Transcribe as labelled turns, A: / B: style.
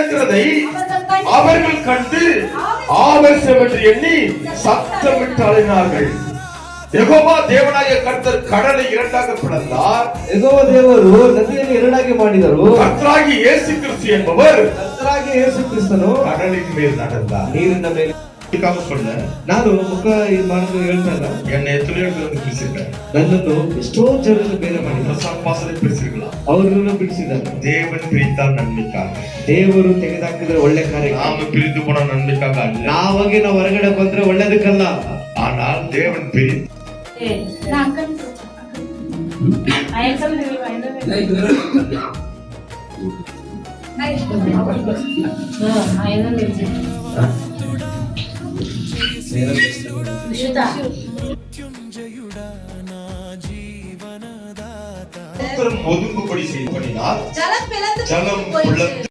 A: நடக்கிறதை அவர்கள் கண்டு ஆவேசம் என்று எண்ணி சத்தமிட்டு அழைனார்கள். ಯೆಹೋವ ದೇವನಾಗಿಯ ಕರ್ತರು ಕಡலை ಎರಡಾಗಿ பிளந்தார்.
B: ಯೆಹೋವ ದೇವರು ನದಿಯನ್ನು ಎರಡಾಗಿ ಮಾಡಿದರು.
A: ಕರ್ತರಾಗಿ ಯೇಸು ಕ್ರಿಸ್ತ ಎಂಬவர்
B: ಕರ್ತರಾಗಿ ಯೇಸು ಕ್ರಿಸ್ತನು
A: கடலின் மேல் நடந்தார்.
B: ನೀರಿನ ಮೇಲೆ
A: சொன்ன
B: ನಾನು ಮುಖ ಇದು ಮಾಡಿದ್ರು ಹೇಳ್ತಾರ
A: என்னை எத்தனையோ பேர் பிடிச்சிருக்காரு.
B: ನನ್ನನ್ನು ಎಷ್ಟೋ ಜನರು ಬೇರೆ ಮಾಡಿದ್ದಾರೆ.
A: ಸಂಪಾಸನೆ பிடிச்சிருக்கலாம்.
B: ಅವರನ್ನು ಬಿಡಿಸಿದ್ದಾರೆ.
A: தேவன் பிரித்தார் நன்மைக்காக.
B: ದೇವರು ತೆಗೆದಾಕಿದ್ರೆ ಒಳ್ಳೆ ಕಾರ್ಯ.
A: நாம பிரிந்து போன நன்மைக்காக அல்ல.
B: ನಾವಾಗಿ ನಾವು ಹೊರಗಡೆ ಬಂದ್ರೆ ಒಳ್ಳೇದಕ್ಕಲ್ಲ.
A: ஆனால் தேவன் பிரித்து ஒதுங்குபடி செய்து பண்ணினார். ஜலம்